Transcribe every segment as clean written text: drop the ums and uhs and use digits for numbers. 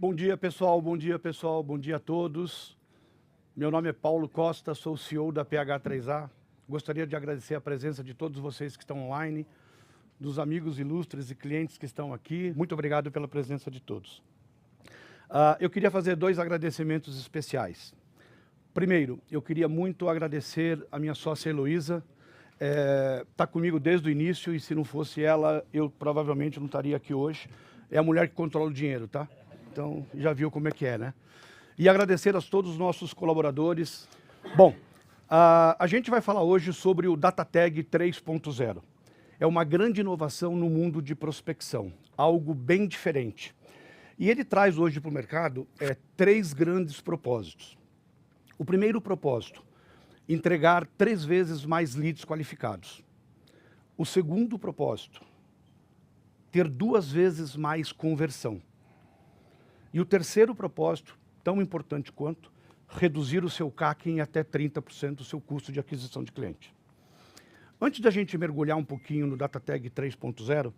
Bom dia, pessoal. Bom dia, pessoal. Bom dia a todos. Meu nome é Paulo Costa, sou o CEO da PH3A. Gostaria de agradecer a presença de todos vocês que estão online, dos amigos ilustres e clientes que estão aqui. Muito obrigado pela presença de todos. Eu queria fazer dois agradecimentos especiais. Primeiro, eu queria muito agradecer a minha sócia Heloísa. Está comigo desde o início e se não fosse ela, eu provavelmente não estaria aqui hoje. É a mulher que controla o dinheiro, tá? Então, já viu como é que é, né? E agradecer a todos os nossos colaboradores. Bom, a gente vai falar hoje sobre o DataTag 3.0. É uma grande inovação no mundo de prospecção, algo bem diferente. E ele traz hoje para o mercado três grandes propósitos. O primeiro propósito, entregar 3 vezes mais leads qualificados. O segundo propósito, ter 2 vezes mais conversão. E o terceiro propósito, tão importante quanto, reduzir o seu CAC em até 30% do seu custo de aquisição de cliente. Antes da gente mergulhar um pouquinho no DataTag 3.0,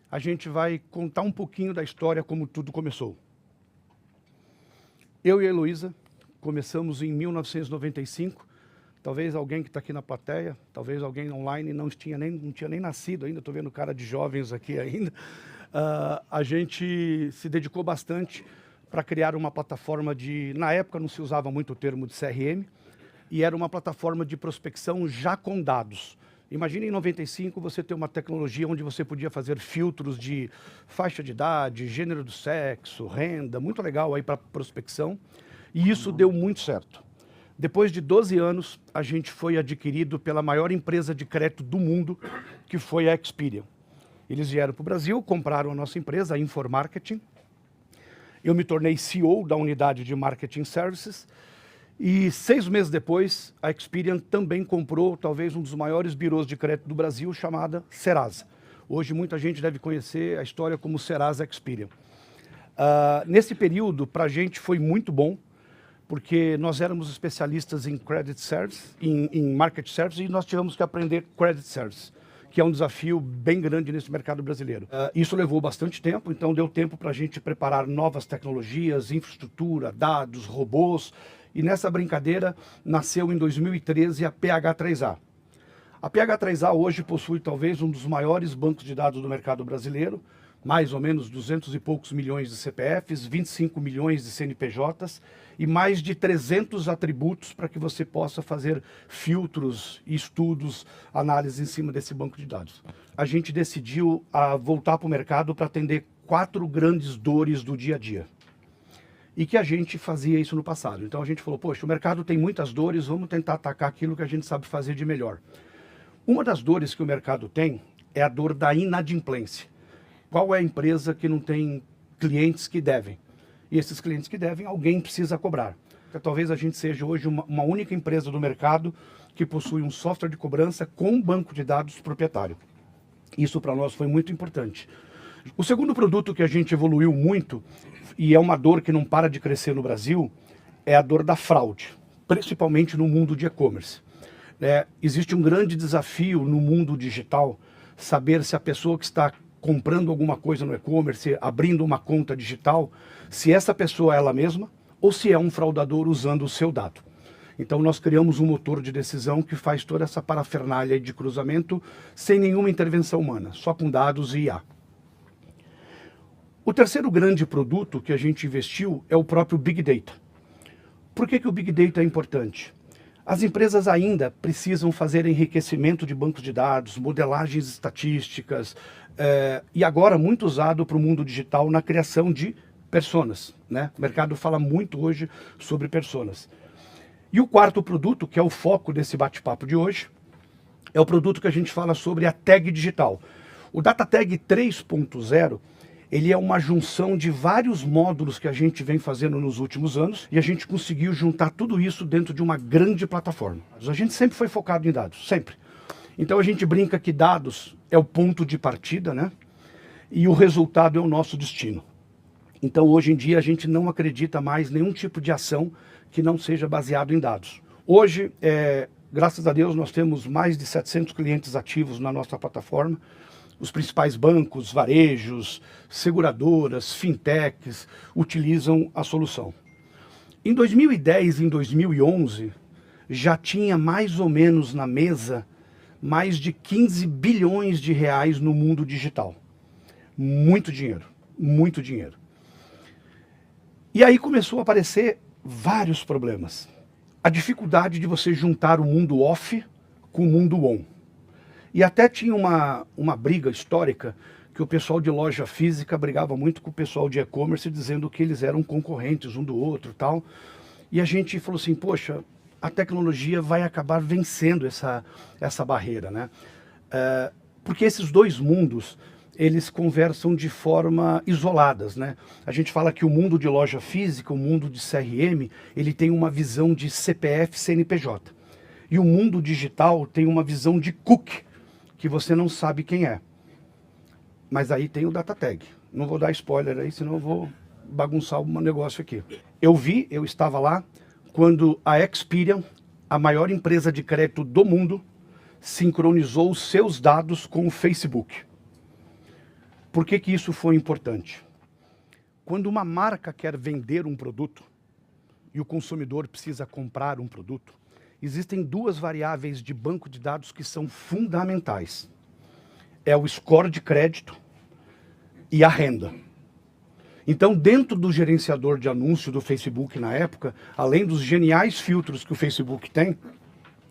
a gente vai contar um pouquinho da história como tudo começou. Eu e a Heloísa começamos em 1995, talvez alguém que está aqui na plateia, talvez alguém online não tinha nem nascido ainda, estou vendo cara de jovens aqui ainda. A gente se dedicou bastante para criar uma plataforma na época não se usava muito o termo de CRM, e era uma plataforma de prospecção já com dados. Imagine em 95 você ter uma tecnologia onde você podia fazer filtros de faixa de idade, gênero do sexo, renda, muito legal aí para prospecção, e isso deu muito certo. Depois de 12 anos, a gente foi adquirido pela maior empresa de crédito do mundo, que foi a Experian. Eles vieram para o Brasil, compraram a nossa empresa, a Informarketing. Eu me tornei CEO da unidade de Marketing Services. E 6 meses depois, a Experian também comprou talvez um dos maiores birôs de crédito do Brasil, chamada Serasa. Hoje muita gente deve conhecer a história como Serasa Experian. Nesse período, para a gente foi muito bom, porque nós éramos especialistas em Credit Service, em Market Service, e nós tivemos que aprender Credit Service, que é um desafio bem grande nesse mercado brasileiro. Isso levou bastante tempo, então deu tempo para a gente preparar novas tecnologias, infraestrutura, dados, robôs, e nessa brincadeira nasceu em 2013 a PH3A. A PH3A hoje possui talvez um dos maiores bancos de dados do mercado brasileiro, mais ou menos 200 e poucos milhões de CPFs, 25 milhões de CNPJs e mais de 300 atributos para que você possa fazer filtros, estudos, análise em cima desse banco de dados. A gente decidiu voltar para o mercado para atender 4 grandes dores do dia a dia. E que a gente fazia isso no passado. Então a gente falou, poxa, o mercado tem muitas dores, vamos tentar atacar aquilo que a gente sabe fazer de melhor. Uma das dores que o mercado tem é a dor da inadimplência. Qual é a empresa que não tem clientes que devem? E esses clientes que devem, alguém precisa cobrar. Talvez a gente seja hoje uma única empresa do mercado que possui um software de cobrança com um banco de dados proprietário. Isso para nós foi muito importante. O segundo produto que a gente evoluiu muito, e é uma dor que não para de crescer no Brasil, é a dor da fraude, principalmente no mundo de e-commerce. Existe um grande desafio no mundo digital, saber se a pessoa que está comprando alguma coisa no e-commerce, abrindo uma conta digital, se essa pessoa é ela mesma ou se é um fraudador usando o seu dado. Então nós criamos um motor de decisão que faz toda essa parafernália de cruzamento sem nenhuma intervenção humana, só com dados e IA. O terceiro grande produto que a gente investiu é o próprio Big Data. Por que o Big Data é importante? As empresas ainda precisam fazer enriquecimento de bancos de dados, modelagens estatísticas, e agora muito usado para o mundo digital na criação de personas, né? O mercado fala muito hoje sobre personas. E o quarto produto, que é o foco desse bate-papo de hoje, é o produto que a gente fala sobre a tag digital. O DataTag 3.0, ele é uma junção de vários módulos que a gente vem fazendo nos últimos anos e a gente conseguiu juntar tudo isso dentro de uma grande plataforma. A gente sempre foi focado em dados, sempre. Então a gente brinca que dados é o ponto de partida, né? E o resultado é o nosso destino. Então hoje em dia a gente não acredita mais em nenhum tipo de ação que não seja baseado em dados. Hoje, graças a Deus, nós temos mais de 700 clientes ativos na nossa plataforma, os principais bancos, varejos, seguradoras, fintechs utilizam a solução. Em 2010 e em 2011, já tinha mais ou menos na mesa mais de 15 bilhões de reais no mundo digital. Muito dinheiro, muito dinheiro. E aí começou a aparecer vários problemas. A dificuldade de você juntar o mundo off com o mundo on. E até tinha uma briga histórica que o pessoal de loja física brigava muito com o pessoal de e-commerce, dizendo que eles eram concorrentes um do outro e tal. E a gente falou assim, poxa, a tecnologia vai acabar vencendo essa barreira, né? Porque esses dois mundos, eles conversam de forma isoladas, né? A gente fala que o mundo de loja física, o mundo de CRM, ele tem uma visão de CPF, CNPJ. E o mundo digital tem uma visão de cookie, que você não sabe quem é. Mas aí tem o data tag. Não vou dar spoiler aí, senão eu vou bagunçar o negócio aqui. Eu estava lá, quando a Experian, a maior empresa de crédito do mundo, sincronizou os seus dados com o Facebook. Por que que isso foi importante? Quando uma marca quer vender um produto e o consumidor precisa comprar um produto, existem duas variáveis de banco de dados que são fundamentais. É o score de crédito e a renda. Então, dentro do gerenciador de anúncio do Facebook na época, além dos geniais filtros que o Facebook tem,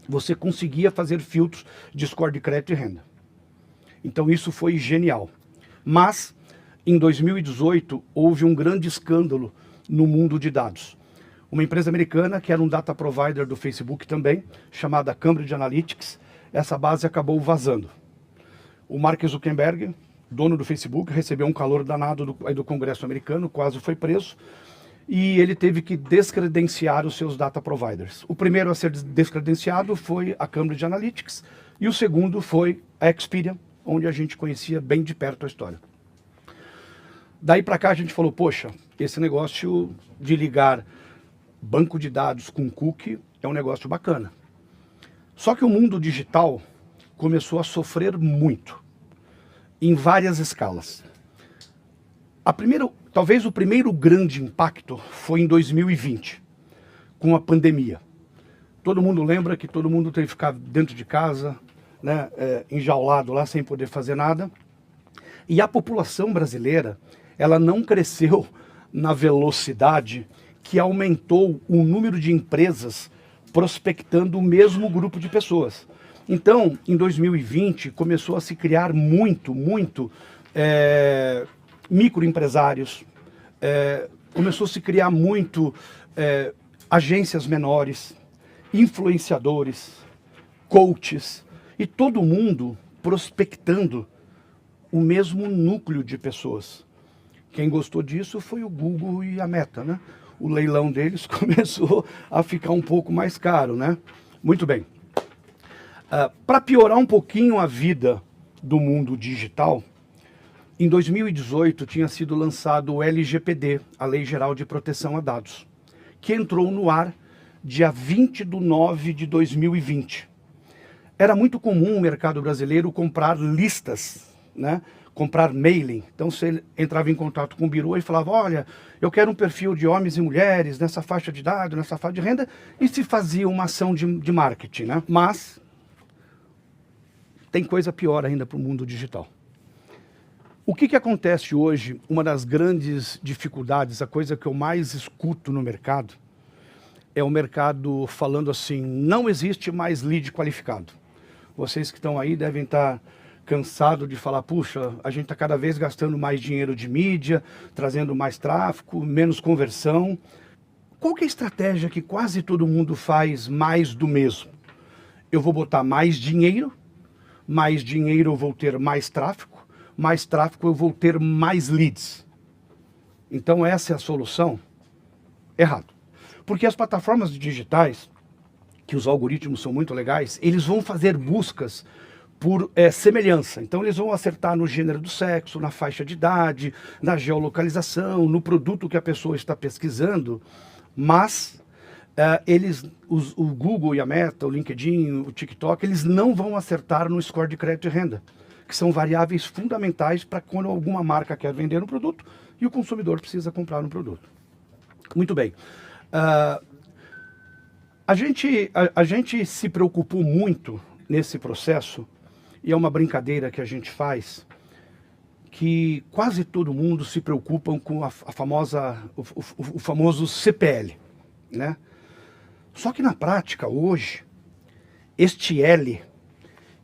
você conseguia fazer filtros de score de crédito e renda. Então isso foi genial. Mas, em 2018, houve um grande escândalo no mundo de dados. Uma empresa americana, que era um data provider do Facebook também, chamada Cambridge Analytics, essa base acabou vazando. O Mark Zuckerberg, dono do Facebook, recebeu um calor danado do Congresso americano, quase foi preso, e ele teve que descredenciar os seus data providers. O primeiro a ser descredenciado foi a Cambridge Analytics, e o segundo foi a Experian, onde a gente conhecia bem de perto a história. Daí para cá a gente falou, poxa, esse negócio de ligar banco de dados com cookie é um negócio bacana. Só que o mundo digital começou a sofrer muito, em várias escalas. Talvez o primeiro grande impacto foi em 2020, com a pandemia. Todo mundo lembra que todo mundo teve que ficar dentro de casa, né, enjaulado lá, sem poder fazer nada. E a população brasileira, ela não cresceu na velocidade que aumentou o número de empresas prospectando o mesmo grupo de pessoas. Então, em 2020, começou a se criar muito microempresários, começou a se criar muito agências menores, influenciadores, coaches, e todo mundo prospectando o mesmo núcleo de pessoas. Quem gostou disso foi o Google e a Meta, né? O leilão deles começou a ficar um pouco mais caro, né? Muito bem. Para piorar um pouquinho a vida do mundo digital, em 2018 tinha sido lançado o LGPD, a Lei Geral de Proteção a Dados, que entrou no ar dia 20 de nove de 2020. Era muito comum o mercado brasileiro comprar listas, né? Comprar mailing. Então você entrava em contato com o birô e falava, olha, eu quero um perfil de homens e mulheres nessa faixa de idade, nessa faixa de renda, e se fazia uma ação de marketing, né? Mas tem coisa pior ainda para o mundo digital. O que acontece hoje, uma das grandes dificuldades, a coisa que eu mais escuto no mercado, é o mercado falando assim, não existe mais lead qualificado. Vocês que estão aí devem estar cansados de falar, puxa, a gente está cada vez gastando mais dinheiro de mídia, trazendo mais tráfego, menos conversão. Qual que é a estratégia que quase todo mundo faz mais do mesmo? Eu vou botar mais dinheiro eu vou ter mais tráfego eu vou ter mais leads. Então essa é a solução? Errado. Porque as plataformas digitais, que os algoritmos são muito legais, eles vão fazer buscas por semelhança. Então eles vão acertar no gênero do sexo, na faixa de idade, na geolocalização, no produto que a pessoa está pesquisando, mas o Google e a Meta, o LinkedIn, o TikTok, eles não vão acertar no score de crédito e renda, que são variáveis fundamentais para quando alguma marca quer vender um produto e o consumidor precisa comprar um produto. Muito bem. A gente se preocupou muito nesse processo, e é uma brincadeira que a gente faz, que quase todo mundo se preocupa com o famoso CPL, né? Só que na prática, hoje, este L,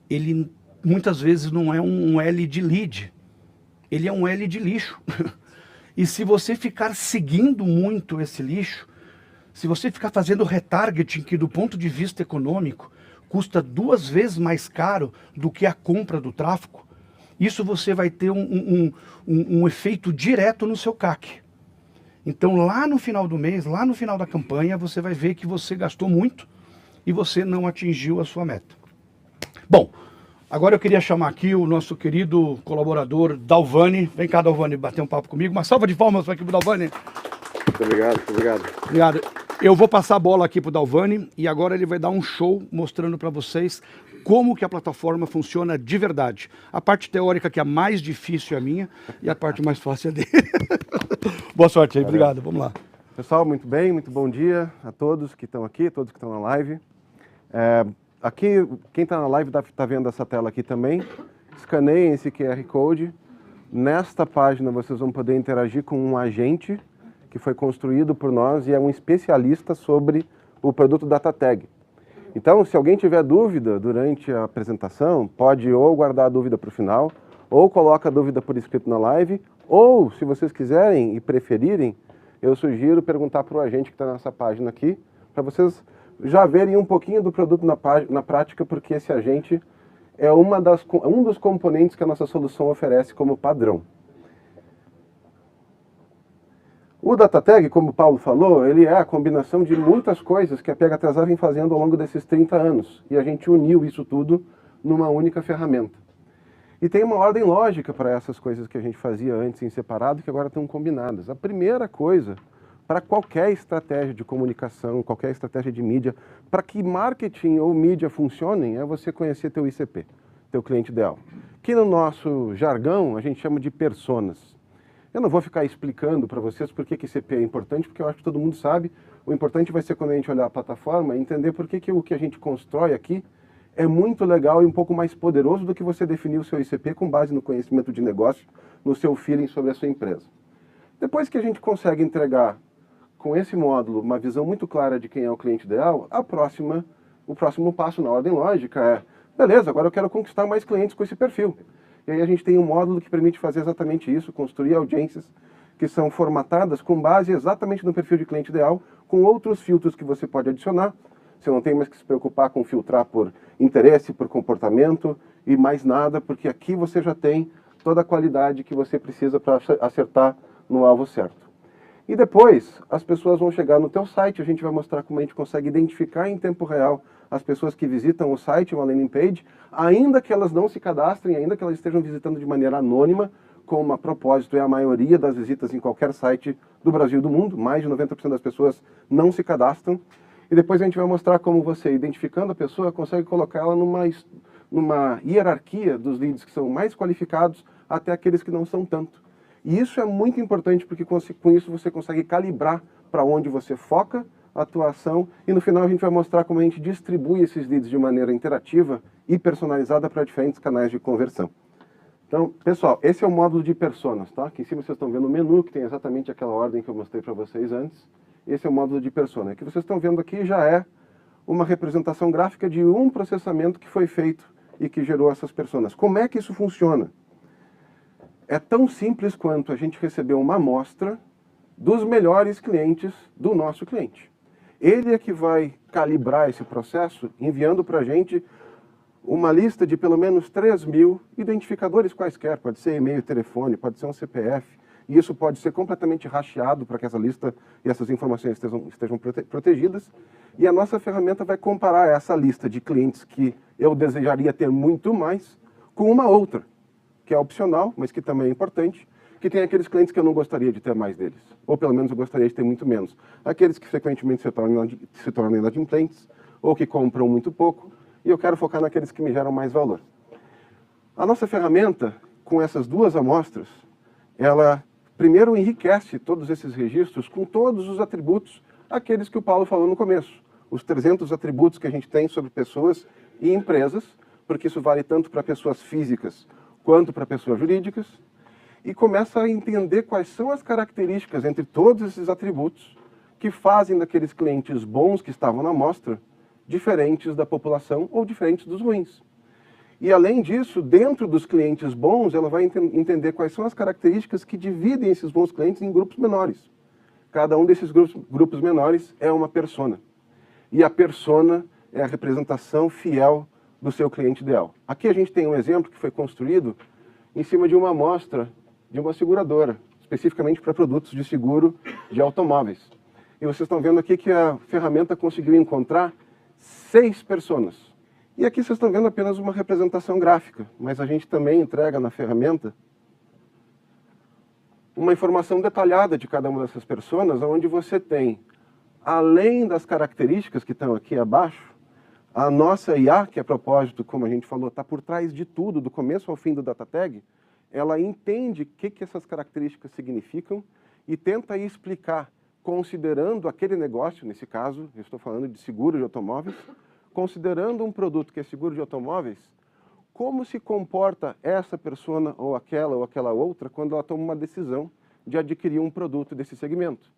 ele muitas vezes não é um L de lead, ele é um L de lixo. E se você ficar seguindo muito esse lixo, se você ficar fazendo retargeting, que do ponto de vista econômico, custa 2 vezes mais caro do que a compra do tráfego, isso você vai ter um efeito direto no seu CAC. Então lá no final do mês, lá no final da campanha, você vai ver que você gastou muito e você não atingiu a sua meta. Bom, agora eu queria chamar aqui o nosso querido colaborador Dalvani. Vem cá, Dalvani, bater um papo comigo. Uma salva de palmas para aqui pro Dalvani. Muito obrigado, muito obrigado. Obrigado. Eu vou passar a bola aqui pro Dalvani e agora ele vai dar um show mostrando para vocês como que a plataforma funciona de verdade. A parte teórica, que é a mais difícil, é a minha, e a parte mais fácil é dele. Boa sorte aí, obrigado. Vamos lá. Pessoal, muito bem, muito bom dia a todos que estão aqui, todos que estão na live. Aqui, quem está na live está vendo essa tela aqui também. Escaneiem esse QR Code. Nesta página vocês vão poder interagir com um agente que foi construído por nós e é um especialista sobre o produto DataTag. Então, se alguém tiver dúvida durante a apresentação, pode ou guardar a dúvida para o final, ou coloca a dúvida por escrito na live, ou, se vocês quiserem e preferirem, eu sugiro perguntar para o agente que está nessa página aqui, para vocês já verem um pouquinho do produto na prática, porque esse agente é um dos componentes que a nossa solução oferece como padrão. O DataTag, como o Paulo falou, ele é a combinação de muitas coisas que a PH3A vem fazendo ao longo desses 30 anos. E a gente uniu isso tudo numa única ferramenta. E tem uma ordem lógica para essas coisas que a gente fazia antes em separado, que agora estão combinadas. A primeira coisa, para qualquer estratégia de comunicação, qualquer estratégia de mídia, para que marketing ou mídia funcionem, é você conhecer teu ICP, teu cliente ideal. Que no nosso jargão a gente chama de personas. Eu não vou ficar explicando para vocês por que ICP é importante, porque eu acho que todo mundo sabe. O importante vai ser quando a gente olhar a plataforma e entender por que o que a gente constrói aqui é muito legal e um pouco mais poderoso do que você definir o seu ICP com base no conhecimento de negócio, no seu feeling sobre a sua empresa. Depois que a gente consegue entregar com esse módulo uma visão muito clara de quem é o cliente ideal, o próximo passo na ordem lógica é, beleza, agora eu quero conquistar mais clientes com esse perfil. E aí a gente tem um módulo que permite fazer exatamente isso, construir audiências que são formatadas com base exatamente no perfil de cliente ideal, com outros filtros que você pode adicionar. Você não tem mais que se preocupar com filtrar por interesse, por comportamento e mais nada, porque aqui você já tem toda a qualidade que você precisa para acertar no alvo certo. E depois, as pessoas vão chegar no teu site, a gente vai mostrar como a gente consegue identificar em tempo real as pessoas que visitam o site, uma landing page, ainda que elas não se cadastrem, ainda que elas estejam visitando de maneira anônima, como a propósito é a maioria das visitas em qualquer site do Brasil e do mundo, mais de 90% das pessoas não se cadastram. E depois a gente vai mostrar como você, identificando a pessoa, consegue colocar ela numa hierarquia dos leads que são mais qualificados até aqueles que não são tanto. E isso é muito importante porque com isso você consegue calibrar para onde você foca a tua ação e no final a gente vai mostrar como a gente distribui esses leads de maneira interativa e personalizada para diferentes canais de conversão. Então, pessoal, esse é o módulo de personas, tá? Aqui em cima vocês estão vendo o menu, que tem exatamente aquela ordem que eu mostrei para vocês antes. Esse é o módulo de persona. O que vocês estão vendo aqui já é uma representação gráfica de um processamento que foi feito e que gerou essas personas. Como é que isso funciona? É tão simples quanto a gente receber uma amostra dos melhores clientes do nosso cliente. Ele é que vai calibrar esse processo, enviando para a gente uma lista de pelo menos 3.000 identificadores quaisquer. Pode ser e-mail, telefone, pode ser um CPF. E isso pode ser completamente rasteado para que essa lista e essas informações estejam protegidas. E a nossa ferramenta vai comparar essa lista de clientes que eu desejaria ter muito mais com uma outra, que é opcional, mas que também é importante, que tem aqueles clientes que eu não gostaria de ter mais deles. Ou pelo menos eu gostaria de ter muito menos. Aqueles que frequentemente se tornam inadimplentes, ou que compram muito pouco, e eu quero focar naqueles que me geram mais valor. A nossa ferramenta, com essas duas amostras, ela primeiro enriquece todos esses registros com todos os atributos, aqueles que o Paulo falou no começo. Os 300 atributos que a gente tem sobre pessoas e empresas, porque isso vale tanto para pessoas físicas quanto para pessoas jurídicas, e começa a entender quais são as características entre todos esses atributos que fazem daqueles clientes bons que estavam na amostra diferentes da população ou diferentes dos ruins. E além disso, dentro dos clientes bons, ela vai entender quais são as características que dividem esses bons clientes em grupos menores. Cada um desses grupos menores é uma persona. E a persona é a representação fiel do seu cliente ideal. Aqui a gente tem um exemplo que foi construído em cima de uma amostra de uma seguradora, especificamente para produtos de seguro de automóveis. E vocês estão vendo aqui que a ferramenta conseguiu encontrar 6 personas. E aqui vocês estão vendo apenas uma representação gráfica, mas a gente também entrega na ferramenta uma informação detalhada de cada uma dessas personas, onde você tem, além das características que estão aqui abaixo, a nossa IA, que a propósito, como a gente falou, está por trás de tudo, do começo ao fim do data tag, ela entende o que essas características significam e tenta explicar, considerando aquele negócio, nesse caso, eu estou falando de seguro de automóveis, considerando um produto que é seguro de automóveis, como se comporta essa persona ou aquela outra quando ela toma uma decisão de adquirir um produto desse segmento.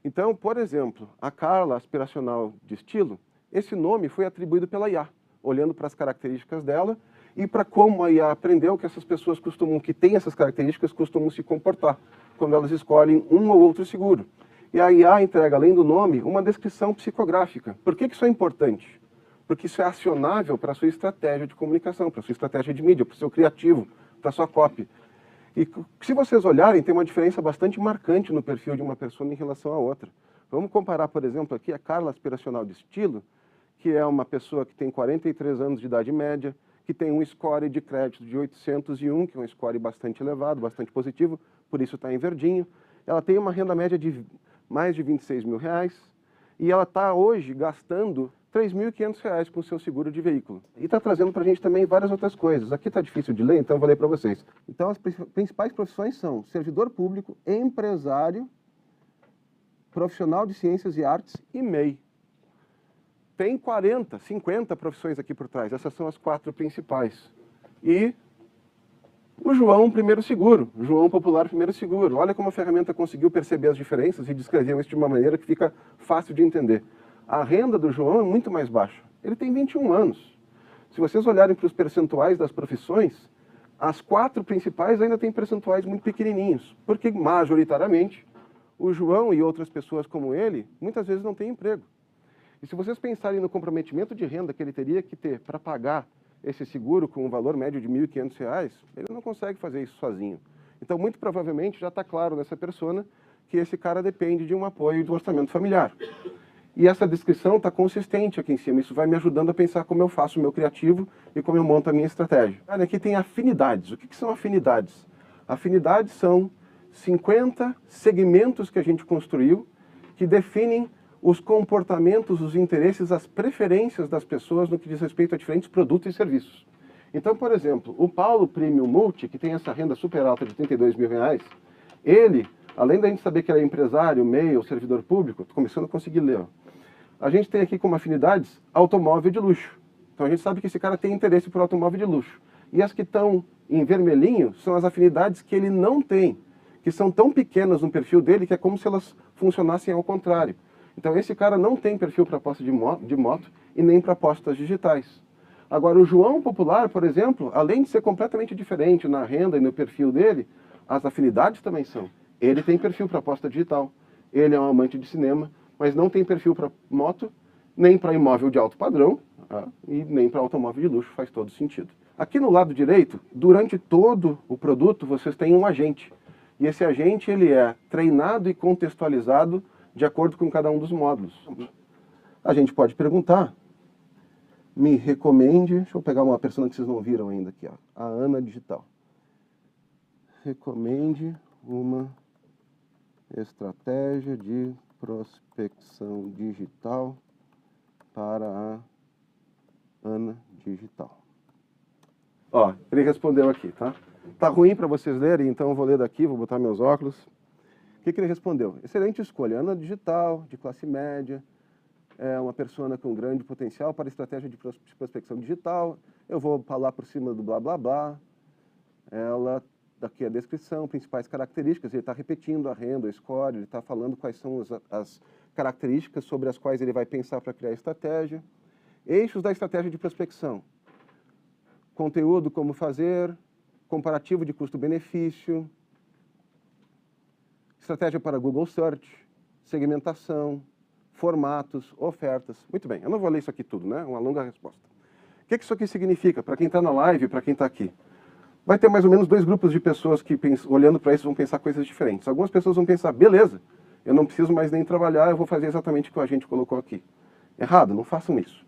Então, por exemplo, a Carla Aspiracional de Estilo, esse nome foi atribuído pela IA, olhando para as características dela e para como a IA aprendeu que essas pessoas que têm essas características, costumam se comportar quando elas escolhem um ou outro seguro. E a IA entrega, além do nome, uma descrição psicográfica. Por que isso é importante? Porque isso é acionável para a sua estratégia de comunicação, para a sua estratégia de mídia, para o seu criativo, para a sua copy. E se vocês olharem, tem uma diferença bastante marcante no perfil de uma pessoa em relação à outra. Vamos comparar, por exemplo, aqui a Carla Aspiracional de Estilo, que é uma pessoa que tem 43 anos de idade média, que tem um score de crédito de 801, que é um score bastante elevado, bastante positivo, por isso está em verdinho. Ela tem uma renda média de mais de R$26 mil, e ela está hoje gastando R$3.500 com o seu seguro de veículo. E está trazendo para a gente também várias outras coisas. Aqui está difícil de ler, então eu vou ler para vocês. Então as principais profissões são servidor público, empresário, profissional de ciências e artes e MEI. Tem 40, 50 profissões aqui por trás. Essas são as 4 principais. E o João Primeiro Seguro, João Popular Primeiro Seguro. Olha como a ferramenta conseguiu perceber as diferenças e descreveu isso de uma maneira que fica fácil de entender. A renda do João é muito mais baixa. Ele tem 21 anos. Se vocês olharem para os percentuais das profissões, as 4 principais ainda têm percentuais muito pequenininhos, porque majoritariamente o João e outras pessoas como ele muitas vezes não têm emprego. E se vocês pensarem no comprometimento de renda que ele teria que ter para pagar esse seguro com um valor médio de R$1.500, ele não consegue fazer isso sozinho. Então, muito provavelmente, já está claro nessa persona que esse cara depende de um apoio do orçamento familiar. E essa descrição está consistente aqui em cima. Isso vai me ajudando a pensar como eu faço o meu criativo e como eu monto a minha estratégia. Olha, aqui tem afinidades. O que são afinidades? Afinidades são 50 segmentos que a gente construiu que definem os comportamentos, os interesses, as preferências das pessoas no que diz respeito a diferentes produtos e serviços. Então, por exemplo, o Paulo Premium Multi, que tem essa renda super alta de R$32 mil, ele, além da gente saber que ele é empresário, MEI ou servidor público, estou começando a conseguir ler, a gente tem aqui como afinidades automóvel de luxo. Então a gente sabe que esse cara tem interesse por automóvel de luxo. E as que estão em vermelhinho são as afinidades que ele não tem, que são tão pequenas no perfil dele que é como se elas funcionassem ao contrário. Então esse cara não tem perfil para aposta de moto e nem para apostas digitais. Agora o João Popular, por exemplo, além de ser completamente diferente na renda e no perfil dele, as afinidades também são. Ele tem perfil para aposta digital, ele é um amante de cinema, mas não tem perfil para moto, nem para imóvel de alto padrão, e nem para automóvel de luxo, faz todo sentido. Aqui no lado direito, durante todo o produto, vocês têm um agente. E esse agente ele é treinado e contextualizado de acordo com cada um dos módulos. A gente pode perguntar, me recomende, deixa eu pegar uma pessoa que vocês não viram ainda aqui, a Ana Digital. Recomende uma estratégia de prospecção digital para a Ana Digital. Ó, ele respondeu aqui, tá? Tá ruim para vocês lerem, então eu vou ler daqui, vou botar meus óculos. O que ele respondeu? Excelente escolha. Ana digital, de classe média, é uma pessoa com grande potencial para estratégia de prospecção digital. Eu vou falar por cima do blá blá blá. Ela, daqui a descrição, principais características, ele está repetindo a renda, o score, ele está falando quais são as características sobre as quais ele vai pensar para criar a estratégia. Eixos da estratégia de prospecção. Conteúdo, como fazer, comparativo de custo-benefício, estratégia para Google Search, segmentação, formatos, ofertas. Muito bem, eu não vou ler isso aqui tudo, né? Uma longa resposta. O que isso aqui significa para quem está na live e para quem está aqui? Vai ter mais ou menos dois grupos de pessoas que, olhando para isso, vão pensar coisas diferentes. Algumas pessoas vão pensar, beleza, eu não preciso mais nem trabalhar, eu vou fazer exatamente o que a gente colocou aqui. Errado, não façam isso.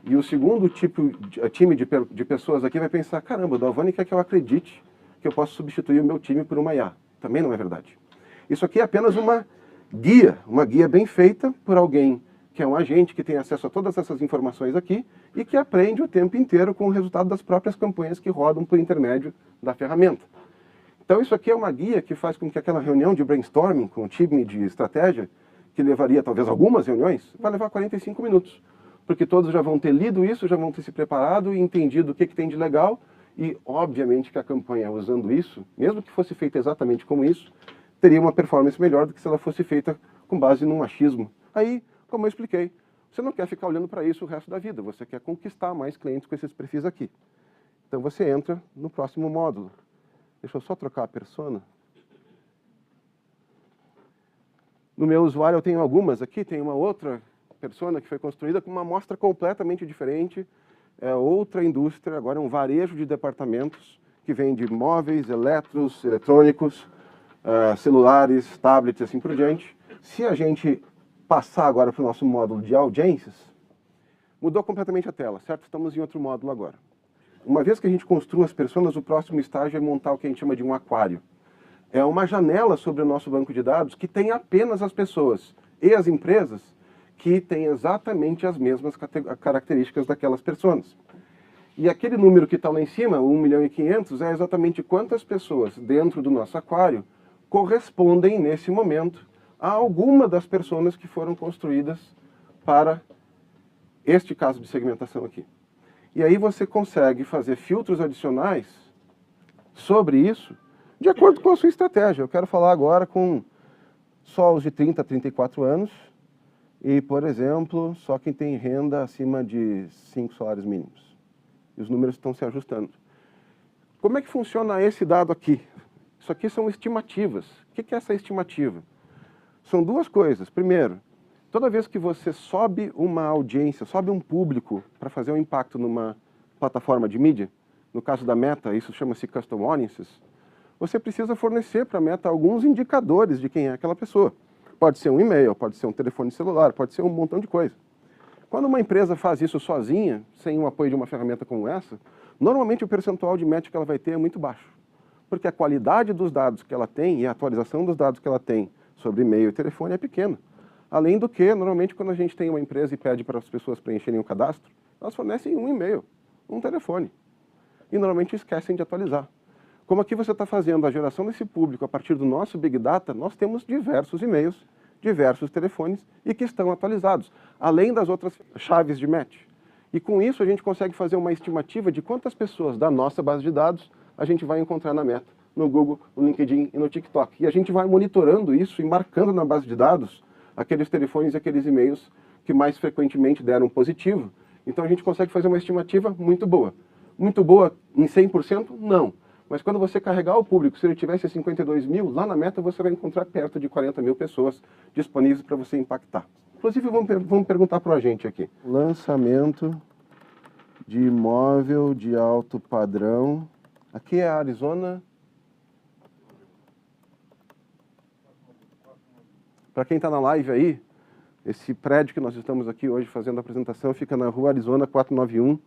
E o segundo time de pessoas aqui vai pensar, caramba, o Dalvani quer que eu acredite que eu posso substituir o meu time por uma IA. Também não é verdade. Isso aqui é apenas uma guia bem feita por alguém que é um agente que tem acesso a todas essas informações aqui e que aprende o tempo inteiro com o resultado das próprias campanhas que rodam por intermédio da ferramenta. Então isso aqui é uma guia que faz com que aquela reunião de brainstorming com o time de estratégia, que levaria talvez algumas reuniões, vai levar 45 minutos. Porque todos já vão ter lido isso, já vão ter se preparado e entendido o que tem de legal e, obviamente, que a campanha usando isso, mesmo que fosse feita exatamente como isso, teria uma performance melhor do que se ela fosse feita com base num achismo. Aí, como eu expliquei, você não quer ficar olhando para isso o resto da vida, você quer conquistar mais clientes com esses perfis aqui. Então você entra no próximo módulo. Deixa eu só trocar a persona. No meu usuário eu tenho algumas aqui, tem uma outra persona que foi construída com uma amostra completamente diferente, é outra indústria, agora é um varejo de departamentos que vende móveis, eletrônicos, celulares, tablets e assim por diante. Se a gente passar agora para o nosso módulo de audiências, mudou completamente a tela, certo? Estamos em outro módulo agora. Uma vez que a gente construa as personas, o próximo estágio é montar o que a gente chama de um aquário. É uma janela sobre o nosso banco de dados que tem apenas as pessoas e as empresas que têm exatamente as mesmas características daquelas pessoas. E aquele número que está lá em cima, 1.500.000, é exatamente quantas pessoas dentro do nosso aquário correspondem, nesse momento, a alguma das personas que foram construídas para este caso de segmentação aqui. E aí você consegue fazer filtros adicionais sobre isso, de acordo com a sua estratégia. Eu quero falar agora com só os de 30 a 34 anos e, por exemplo, só quem tem renda acima de 5 salários mínimos. E os números estão se ajustando. Como é que funciona esse dado aqui? Isso aqui são estimativas. O que é essa estimativa? São duas coisas. Primeiro, toda vez que você sobe uma audiência, sobe um público para fazer um impacto numa plataforma de mídia, no caso da Meta, isso chama-se Custom Audiences, você precisa fornecer para a Meta alguns indicadores de quem é aquela pessoa. Pode ser um e-mail, pode ser um telefone celular, pode ser um montão de coisa. Quando uma empresa faz isso sozinha, sem o apoio de uma ferramenta como essa, normalmente o percentual de match que ela vai ter é muito baixo. Porque a qualidade dos dados que ela tem e a atualização dos dados que ela tem sobre e-mail e telefone é pequena. Além do que, normalmente, quando a gente tem uma empresa e pede para as pessoas preencherem um cadastro, elas fornecem um e-mail, um telefone. E normalmente esquecem de atualizar. Como aqui você está fazendo a geração desse público a partir do nosso Big Data, nós temos diversos e-mails, diversos telefones e que estão atualizados, além das outras chaves de match. E com isso a gente consegue fazer uma estimativa de quantas pessoas da nossa base de dados a gente vai encontrar na Meta, no Google, no LinkedIn e no TikTok. E a gente vai monitorando isso e marcando na base de dados aqueles telefones e aqueles e-mails que mais frequentemente deram positivo. Então a gente consegue fazer uma estimativa muito boa. Muito boa em 100%? Não. Mas quando você carregar o público, se ele tivesse 52 mil, lá na Meta você vai encontrar perto de 40 mil pessoas disponíveis para você impactar. Inclusive, vamos perguntar para a gente aqui. Lançamento de imóvel de alto padrão. Aqui é a Arizona. Para quem está na live aí, esse prédio que nós estamos aqui hoje fazendo a apresentação fica na rua Arizona 491,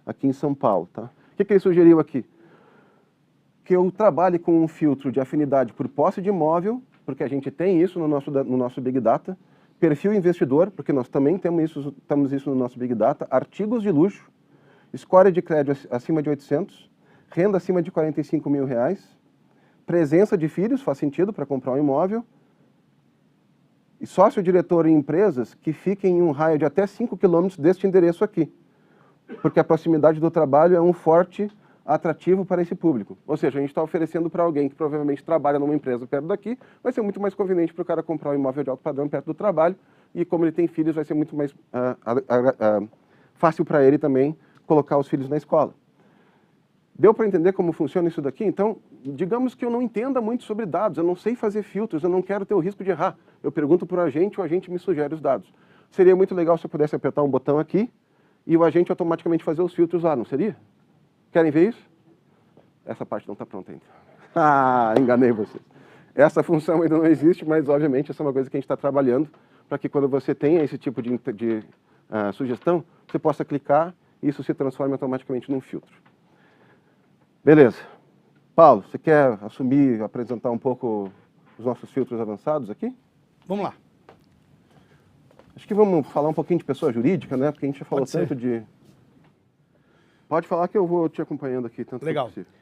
aqui em São Paulo. Tá? O que ele sugeriu aqui? Que eu trabalhe com um filtro de afinidade por posse de imóvel, porque a gente tem isso no nosso Big Data, perfil investidor, porque nós também temos isso no nosso Big Data, artigos de luxo, score de crédito acima de 800, renda acima de R$45 mil, presença de filhos, faz sentido para comprar um imóvel, e sócio-diretor em empresas que fiquem em um raio de até 5 quilômetros deste endereço aqui, porque a proximidade do trabalho é um forte atrativo para esse público. Ou seja, a gente está oferecendo para alguém que provavelmente trabalha numa empresa perto daqui, vai ser muito mais conveniente para o cara comprar um imóvel de alto padrão perto do trabalho, e como ele tem filhos, vai ser muito mais fácil para ele também colocar os filhos na escola. Deu para entender como funciona isso daqui? Então, digamos que eu não entenda muito sobre dados, eu não sei fazer filtros, eu não quero ter o risco de errar. Eu pergunto para o agente me sugere os dados. Seria muito legal se eu pudesse apertar um botão aqui e o agente automaticamente fazer os filtros lá, não seria? Querem ver isso? Essa parte não está pronta ainda. Ah, enganei vocês. Essa função ainda não existe, mas obviamente essa é uma coisa que a gente está trabalhando para que quando você tenha esse tipo de sugestão, você possa clicar e isso se transforme automaticamente num filtro. Beleza. Paulo, você quer assumir, apresentar um pouco os nossos filtros avançados aqui? Vamos lá. Acho que vamos falar um pouquinho de pessoa jurídica, né? Porque a gente já falou tanto de... Pode falar que eu vou te acompanhando aqui, tanto Legal. quanto possível.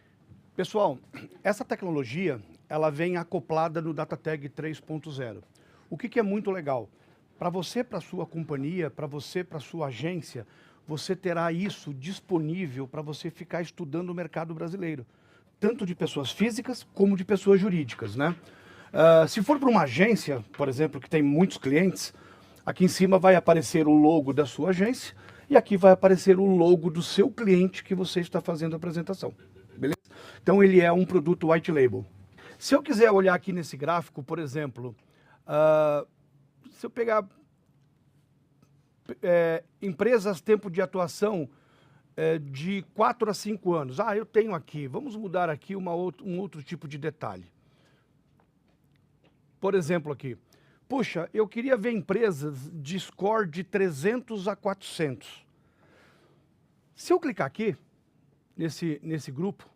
Pessoal, essa tecnologia, ela vem acoplada no DataTag 3.0. O que é muito legal? Para você, para sua companhia, para você, para sua agência, você terá isso disponível para você ficar estudando o mercado brasileiro. Tanto de pessoas físicas como de pessoas jurídicas, né? Se for para uma agência, por exemplo, que tem muitos clientes, aqui em cima vai aparecer o logo da sua agência e aqui vai aparecer o logo do seu cliente que você está fazendo a apresentação, beleza? Então ele é um produto white label. Se eu quiser olhar aqui nesse gráfico, por exemplo, se eu pegar empresas, tempo de atuação de 4 a 5 anos. Eu tenho aqui, vamos mudar aqui um outro tipo de detalhe. Por exemplo aqui, puxa, eu queria ver empresas de score de 300 a 400. Se eu clicar aqui, nesse grupo,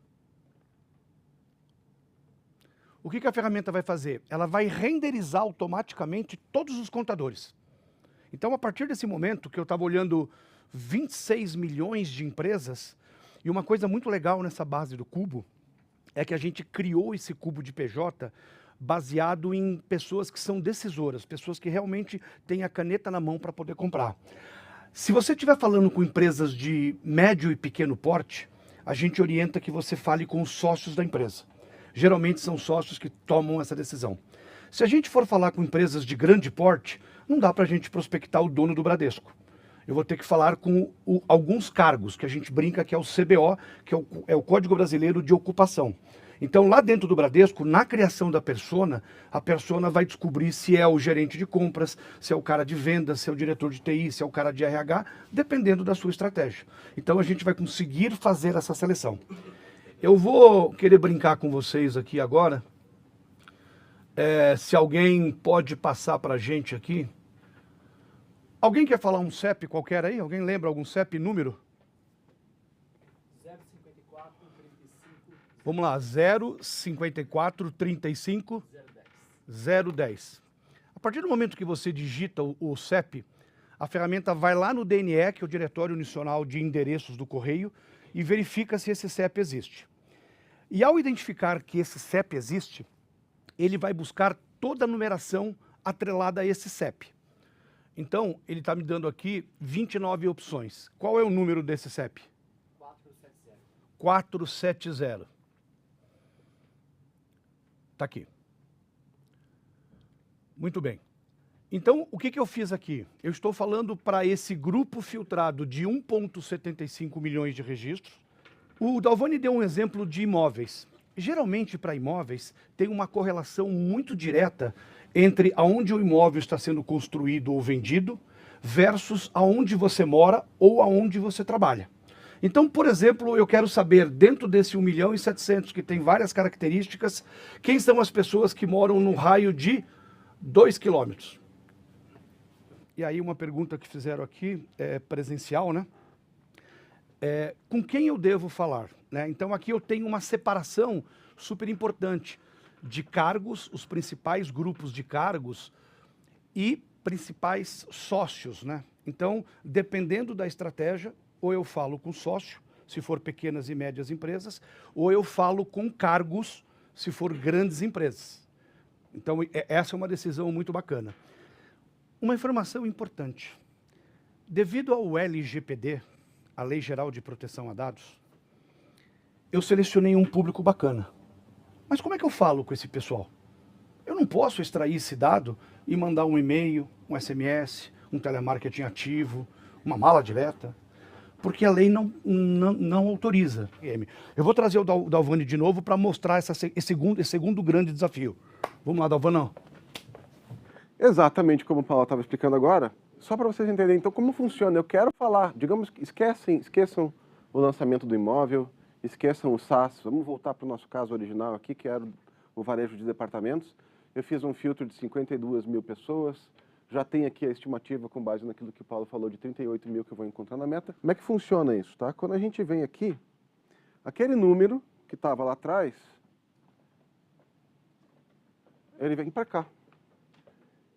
o que a ferramenta vai fazer? Ela vai renderizar automaticamente todos os contadores. Então, a partir desse momento que eu estava olhando 26 milhões de empresas, e uma coisa muito legal nessa base do cubo, é que a gente criou esse cubo de PJ baseado em pessoas que são decisoras, pessoas que realmente têm a caneta na mão para poder comprar. Se você estiver falando com empresas de médio e pequeno porte, a gente orienta que você fale com os sócios da empresa. Geralmente são sócios que tomam essa decisão. Se a gente for falar com empresas de grande porte, não dá para a gente prospectar o dono do Bradesco. Eu vou ter que falar com alguns cargos, que a gente brinca que é o CBO, que é o Código Brasileiro de Ocupação. Então, lá dentro do Bradesco, na criação da persona, a persona vai descobrir se é o gerente de compras, se é o cara de vendas, se é o diretor de TI, se é o cara de RH, dependendo da sua estratégia. Então, a gente vai conseguir fazer essa seleção. Eu vou querer brincar com vocês aqui agora. Se alguém pode passar para a gente aqui. Alguém quer falar um CEP qualquer aí? Alguém lembra algum CEP número? 054 35 Vamos lá, 054 35 010. A partir do momento que você digita o CEP, a ferramenta vai lá no DNE, que é o Diretório Nacional de Endereços do Correio, e verifica se esse CEP existe. E ao identificar que esse CEP existe, ele vai buscar toda a numeração atrelada a esse CEP. Então, ele está me dando aqui 29 opções. Qual é o número desse CEP? 470. 470. Está aqui. Muito bem. Então, o que eu fiz aqui? Eu estou falando para esse grupo filtrado de 1,75 milhões de registros. O Dalvani deu um exemplo de imóveis. Geralmente, para imóveis, tem uma correlação muito direta entre aonde o imóvel está sendo construído ou vendido versus aonde você mora ou aonde você trabalha. Então, por exemplo, eu quero saber, dentro desse 1.700.000, que tem várias características, quem são as pessoas que moram no raio de 2 quilômetros. E aí uma pergunta que fizeram aqui, presencial, né? Com quem eu devo falar, né? Então aqui eu tenho uma separação super importante de cargos, os principais grupos de cargos e principais sócios, né? Então, dependendo da estratégia, ou eu falo com sócio, se for pequenas e médias empresas, ou eu falo com cargos, se for grandes empresas. Então, essa é uma decisão muito bacana. Uma informação importante. Devido ao LGPD, a Lei Geral de Proteção a Dados, eu selecionei um público bacana. Mas como é que eu falo com esse pessoal? Eu não posso extrair esse dado e mandar um e-mail, um SMS, um telemarketing ativo, uma mala direta, porque a lei não autoriza. Eu vou trazer o Dalvani de novo para mostrar esse segundo grande desafio. Vamos lá, Dalvanão. Exatamente como o Paulo estava explicando agora, só para vocês entenderem, então, como funciona. Eu quero falar, digamos, esqueçam o lançamento do imóvel, esqueçam o SaaS, vamos voltar para o nosso caso original aqui, que era o varejo de departamentos. Eu fiz um filtro de 52 mil pessoas, já tem aqui a estimativa com base naquilo que o Paulo falou de 38 mil que eu vou encontrar na meta. Como é que funciona isso, tá? Quando a gente vem aqui, aquele número que estava lá atrás, ele vem para cá.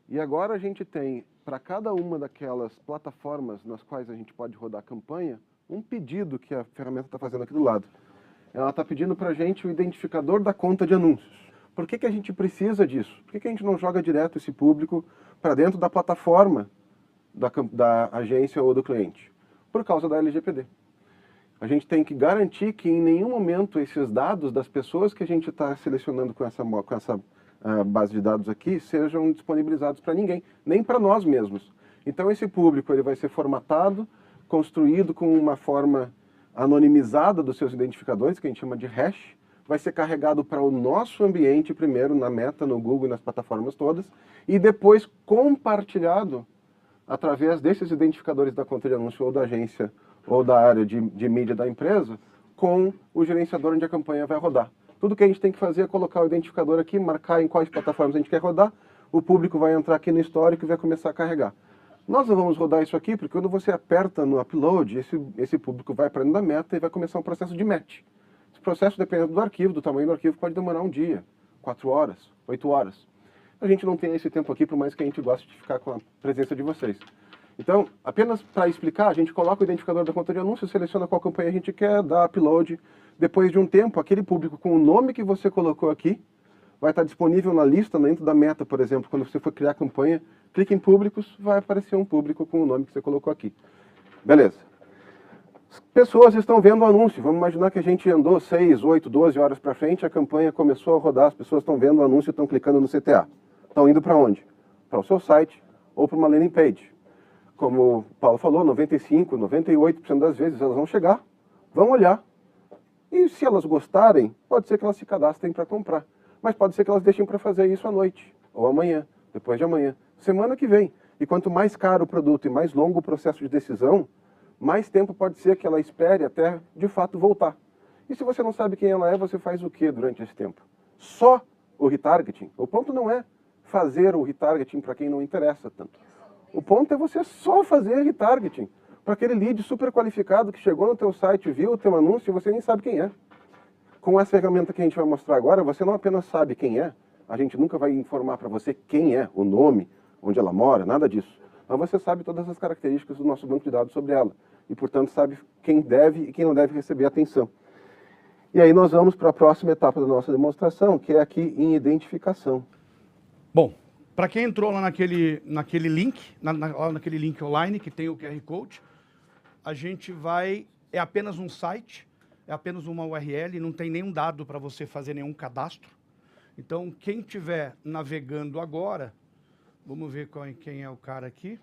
E agora a gente tem, para cada uma daquelas plataformas nas quais a gente pode rodar a campanha, um pedido que a ferramenta está fazendo aqui do lado. Ela está pedindo para a gente o identificador da conta de anúncios. Por que a gente precisa disso? Por que a gente não joga direto esse público para dentro da plataforma da agência ou do cliente? Por causa da LGPD. A gente tem que garantir que em nenhum momento esses dados das pessoas que a gente está selecionando com essa base de dados aqui sejam disponibilizados para ninguém, nem para nós mesmos. Então esse público ele vai ser formatado, construído com uma forma anonimizada dos seus identificadores, que a gente chama de hash, vai ser carregado para o nosso ambiente primeiro, na Meta, no Google e nas plataformas todas, e depois compartilhado através desses identificadores da conta de anúncio ou da agência ou da área de mídia da empresa com o gerenciador onde a campanha vai rodar. Tudo que a gente tem que fazer é colocar o identificador aqui, marcar em quais plataformas a gente quer rodar, o público vai entrar aqui no histórico e vai começar a carregar. Nós não vamos rodar isso aqui porque quando você aperta no upload, esse público vai para dentro da Meta e vai começar um processo de match. Esse processo, dependendo do arquivo, do tamanho do arquivo, pode demorar um dia, 4 horas, 8 horas. A gente não tem esse tempo aqui, por mais que a gente goste de ficar com a presença de vocês. Então, apenas para explicar, a gente coloca o identificador da conta de anúncio, seleciona qual campanha a gente quer, dá upload. Depois de um tempo, aquele público com o nome que você colocou aqui vai estar disponível na lista dentro da Meta, por exemplo. Quando você for criar a campanha, clique em públicos, vai aparecer um público com o nome que você colocou aqui. Beleza. As pessoas estão vendo o anúncio. Vamos imaginar que a gente andou 6, 8, 12 horas para frente, a campanha começou a rodar, as pessoas estão vendo o anúncio e estão clicando no CTA. Estão indo para onde? Para o seu site ou para uma landing page. Como o Paulo falou, 95, 98% das vezes elas vão chegar, vão olhar. E se elas gostarem, pode ser que elas se cadastrem para comprar. Mas pode ser que elas deixem para fazer isso à noite, ou amanhã, depois de amanhã, semana que vem. E quanto mais caro o produto e mais longo o processo de decisão, mais tempo pode ser que ela espere até, de fato, voltar. E se você não sabe quem ela é, você faz o que durante esse tempo? Só o retargeting. O ponto não é fazer o retargeting para quem não interessa tanto. O ponto é você só fazer retargeting para aquele lead super qualificado que chegou no teu site, viu o teu anúncio e você nem sabe quem é. Com essa ferramenta que a gente vai mostrar agora, você não apenas sabe quem é, a gente nunca vai informar para você quem é, o nome, onde ela mora, nada disso. Mas você sabe todas as características do nosso banco de dados sobre ela. E, portanto, sabe quem deve e quem não deve receber atenção. E aí nós vamos para a próxima etapa da nossa demonstração, que é aqui em identificação. Bom, para quem entrou lá naquele link, naquele link online que tem o QR Code, a gente vai... É apenas um site, é apenas uma URL, não tem nenhum dado para você fazer nenhum cadastro. Então, quem estiver navegando agora... Vamos ver quem é o cara aqui.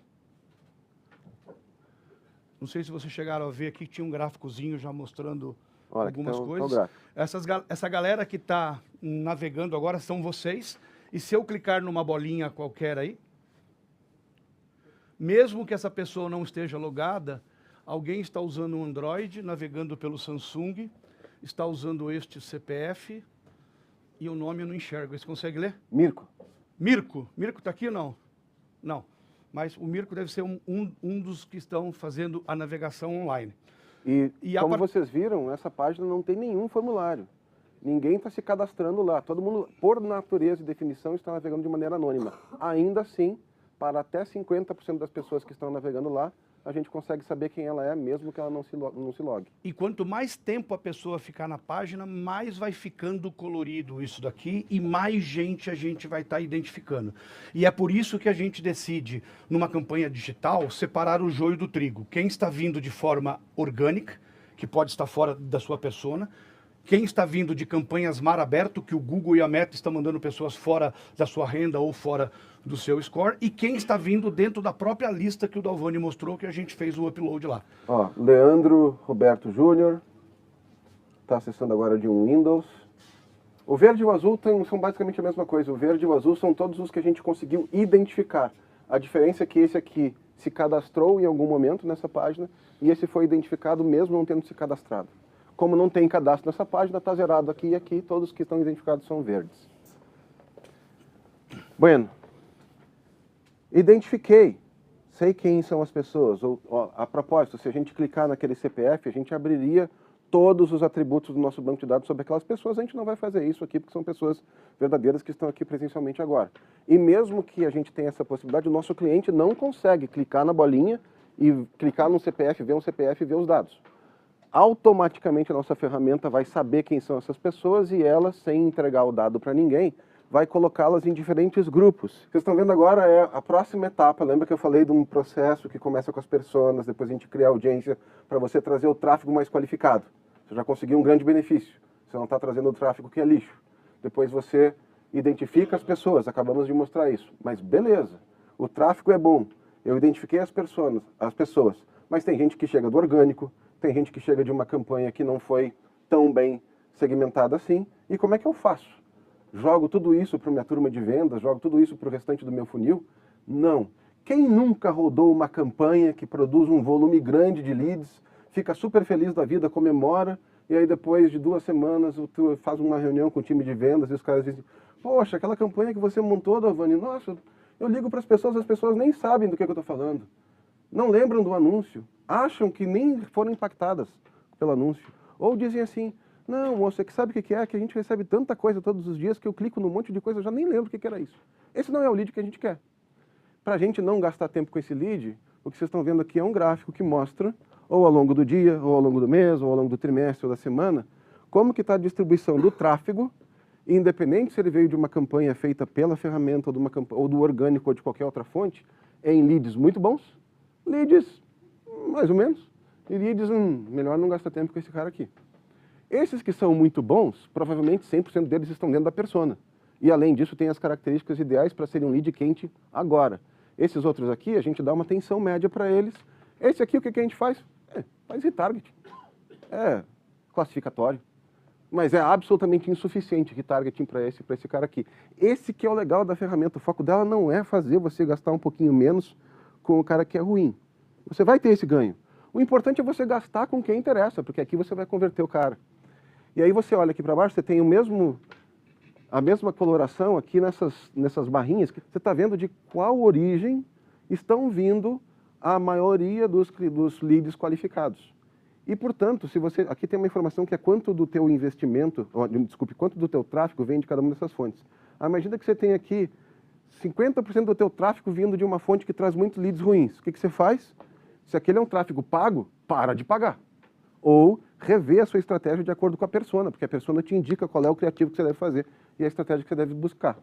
Não sei se vocês chegaram a ver aqui, tinha um gráficozinho já mostrando algumas coisas. Essa galera que está navegando agora são vocês. E se eu clicar numa bolinha qualquer aí, mesmo que essa pessoa não esteja logada, alguém está usando um Android, navegando pelo Samsung, está usando este CPF e o nome eu não enxergo. Você consegue ler? Mirko. Mirko. Mirko está aqui ou não? Não. Mas o Mirko deve ser um dos que estão fazendo a navegação online. E como vocês viram, essa página não tem nenhum formulário. Ninguém está se cadastrando lá. Todo mundo, por natureza e definição, está navegando de maneira anônima. Ainda assim, para até 50% das pessoas que estão navegando lá, a gente consegue saber quem ela é, mesmo que ela não se logue. E quanto mais tempo a pessoa ficar na página, mais vai ficando colorido isso daqui e mais gente a gente vai estar identificando. E é por isso que a gente decide, numa campanha digital, separar o joio do trigo. Quem está vindo de forma orgânica, que pode estar fora da sua persona, quem está vindo de campanhas mar aberto, que o Google e a Meta estão mandando pessoas fora da sua renda ou fora do seu score, e quem está vindo dentro da própria lista que o Dalvani mostrou, que a gente fez o upload lá. Ó, Leandro Roberto Júnior, está acessando agora de um Windows. O verde e o azul são basicamente a mesma coisa. O verde e o azul são todos os que a gente conseguiu identificar. A diferença é que esse aqui se cadastrou em algum momento nessa página, e esse foi identificado mesmo não tendo se cadastrado. Como não tem cadastro nessa página, está zerado aqui e aqui, todos que estão identificados são verdes. Bueno, identifiquei, sei quem são as pessoas. A propósito, se a gente clicar naquele CPF, a gente abriria todos os atributos do nosso banco de dados sobre aquelas pessoas. A gente não vai fazer isso aqui, porque são pessoas verdadeiras que estão aqui presencialmente agora. E mesmo que a gente tenha essa possibilidade, o nosso cliente não consegue clicar na bolinha e clicar no CPF, ver um CPF e ver os dados. Automaticamente a nossa ferramenta vai saber quem são essas pessoas e ela, sem entregar o dado para ninguém, vai colocá-las em diferentes grupos. Vocês estão vendo agora é a próxima etapa. Lembra que eu falei de um processo que começa com as pessoas, depois a gente cria audiência para você trazer o tráfego mais qualificado. Você já conseguiu um grande benefício. Você não está trazendo o tráfego que é lixo. Depois você identifica as pessoas, acabamos de mostrar isso. Mas beleza, o tráfego é bom. Eu identifiquei as pessoas, mas tem gente que chega do orgânico, tem gente que chega de uma campanha que não foi tão bem segmentada assim. E como é que eu faço? Jogo tudo isso para minha turma de vendas? Jogo tudo isso para o restante do meu funil? Não. Quem nunca rodou uma campanha que produz um volume grande de leads, fica super feliz da vida, comemora, e aí depois de 2 semanas tu faz uma reunião com o time de vendas e os caras dizem: poxa, aquela campanha que você montou, Dalvani, nossa, eu ligo para as pessoas nem sabem do que eu estou falando. Não lembram do anúncio, acham que nem foram impactadas pelo anúncio. Ou dizem assim: não, moça, você sabe o que é? Que a gente recebe tanta coisa todos os dias que eu clico num monte de coisa, eu já nem lembro o que era isso. Esse não é o lead que a gente quer. Para a gente não gastar tempo com esse lead, o que vocês estão vendo aqui é um gráfico que mostra, ou ao longo do dia, ou ao longo do mês, ou ao longo do trimestre, ou da semana, como que está a distribuição do tráfego, independente se ele veio de uma campanha feita pela ferramenta, ou do orgânico, ou de qualquer outra fonte, em leads muito bons, leads mais ou menos, e leads, melhor não gastar tempo com esse cara aqui. Esses que são muito bons, provavelmente 100% deles estão dentro da persona. E além disso, tem as características ideais para serem um lead quente agora. Esses outros aqui, a gente dá uma atenção média para eles. Esse aqui, o que a gente faz? Faz retargeting. É classificatório. Mas é absolutamente insuficiente retargeting para esse cara aqui. Esse que é o legal da ferramenta. O foco dela não é fazer você gastar um pouquinho menos com o cara que é ruim. Você vai ter esse ganho. O importante é você gastar com quem interessa, porque aqui você vai converter o cara. E aí você olha aqui para baixo, você tem a mesma coloração aqui nessas barrinhas. Você está vendo de qual origem estão vindo a maioria dos leads qualificados. E, portanto, se você aqui tem uma informação que é quanto do teu investimento, quanto do teu tráfego vem de cada uma dessas fontes. À medida que você tem aqui 50% do teu tráfego vindo de uma fonte que traz muitos leads ruins, o que você faz? Se aquele é um tráfego pago, para de pagar. Ou rever a sua estratégia de acordo com a persona, porque a persona te indica qual é o criativo que você deve fazer e a estratégia que você deve buscar.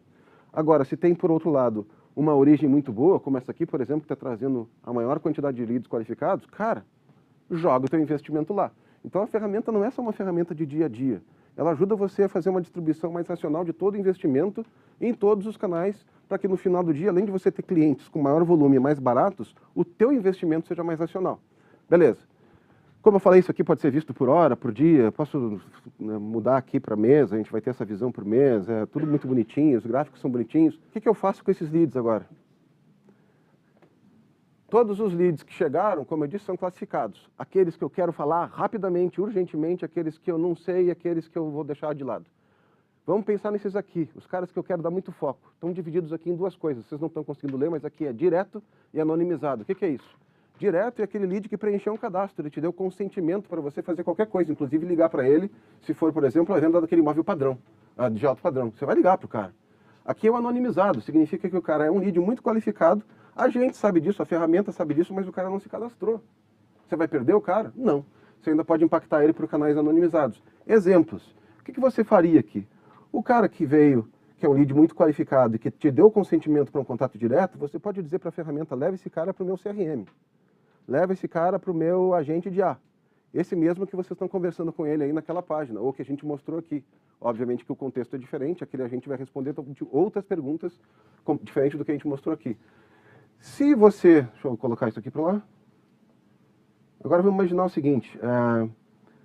Agora, se tem, por outro lado, uma origem muito boa, como essa aqui, por exemplo, que está trazendo a maior quantidade de leads qualificados, cara, joga o teu investimento lá. Então a ferramenta não é só uma ferramenta de dia a dia. Ela ajuda você a fazer uma distribuição mais racional de todo o investimento em todos os canais, para que no final do dia, além de você ter clientes com maior volume e mais baratos, o teu investimento seja mais racional. Beleza. Como eu falei, isso aqui pode ser visto por hora, por dia, posso mudar aqui para mês, a gente vai ter essa visão por mês, é tudo muito bonitinho, os gráficos são bonitinhos. O que eu faço com esses leads agora? Todos os leads que chegaram, como eu disse, são classificados. Aqueles que eu quero falar rapidamente, urgentemente, aqueles que eu não sei e aqueles que eu vou deixar de lado. Vamos pensar nesses aqui, os caras que eu quero dar muito foco. Estão divididos aqui em 2 coisas, vocês não estão conseguindo ler, mas aqui é direto e anonimizado. O que é isso? Direto é aquele lead que preencheu um cadastro, ele te deu consentimento para você fazer qualquer coisa, inclusive ligar para ele, se for, por exemplo, a venda daquele imóvel padrão, de alto padrão. Você vai ligar para o cara. Aqui é o anonimizado, significa que o cara é um lead muito qualificado, A gente sabe disso, a ferramenta sabe disso, mas o cara não se cadastrou. Você vai perder o cara? Não. Você ainda pode impactar ele por canais anonimizados. Exemplos. O que você faria aqui? O cara que veio, que é um lead muito qualificado e que te deu o consentimento para um contato direto, você pode dizer para a ferramenta, leve esse cara para o meu CRM. Leva esse cara para o meu agente de A. Esse mesmo que vocês estão conversando com ele aí naquela página, ou que a gente mostrou aqui. Obviamente que o contexto é diferente, aquele agente vai responder outras perguntas diferentes do que a gente mostrou aqui. Se você... Deixa eu colocar isso aqui para lá. Agora vamos imaginar o seguinte.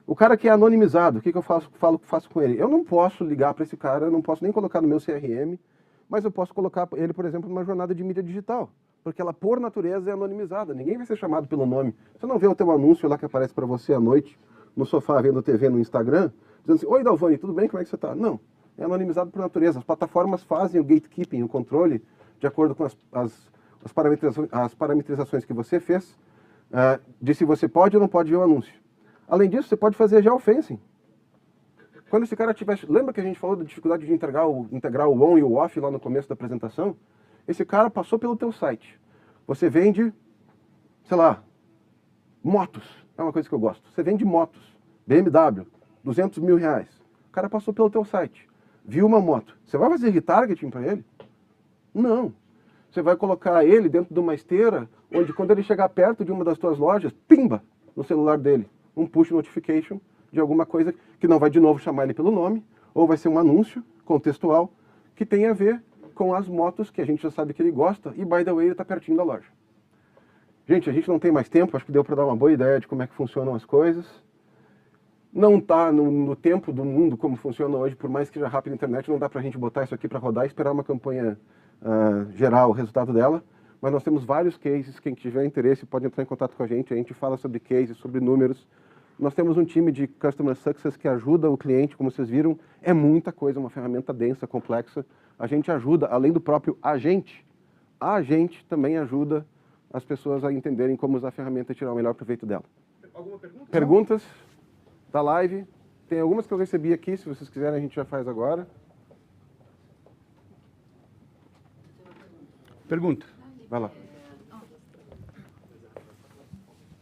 O cara que é anonimizado, o que eu faço com ele? Eu não posso ligar para esse cara, eu não posso nem colocar no meu CRM, mas eu posso colocar ele, por exemplo, numa jornada de mídia digital. Porque ela, por natureza, é anonimizada. Ninguém vai ser chamado pelo nome. Você não vê o teu anúncio lá que aparece para você à noite, no sofá, vendo TV no Instagram, dizendo assim, oi, Dalvani, tudo bem? Como é que você está? Não, é anonimizado por natureza. As plataformas fazem o gatekeeping, o controle, de acordo com as parametrizações que você fez, de se você pode ou não pode ver o anúncio. Além disso, você pode fazer geofencing. Quando esse cara tiver... Lembra que a gente falou da dificuldade de integrar o on e o off lá no começo da apresentação? Esse cara passou pelo teu site. Você vende, sei lá, motos. É uma coisa que eu gosto. Você vende motos. BMW, 200 mil reais. O cara passou pelo teu site. Viu uma moto. Você vai fazer retargeting para ele? Não. Você vai colocar ele dentro de uma esteira, onde quando ele chegar perto de uma das tuas lojas, pimba, no celular dele. Um push notification de alguma coisa que não vai de novo chamar ele pelo nome, ou vai ser um anúncio contextual que tem a ver com as motos que a gente já sabe que ele gosta, e by the way, ele está pertinho da loja. Gente, a gente não tem mais tempo, acho que deu para dar uma boa ideia de como é que funcionam as coisas. Não está no tempo do mundo como funciona hoje, por mais que já rápido a internet, não dá para a gente botar isso aqui para rodar e esperar uma campanha geral, o resultado dela, mas nós temos vários cases, quem tiver interesse pode entrar em contato com a gente fala sobre cases, sobre números. Nós temos um time de Customer Success que ajuda o cliente, como vocês viram, é muita coisa, uma ferramenta densa, complexa. A gente ajuda, além do próprio agente, a gente também ajuda as pessoas a entenderem como usar a ferramenta e tirar o melhor proveito dela. Alguma pergunta? Perguntas da live? Tem algumas que eu recebi aqui, se vocês quiserem a gente já faz agora. Pergunta. Vai lá.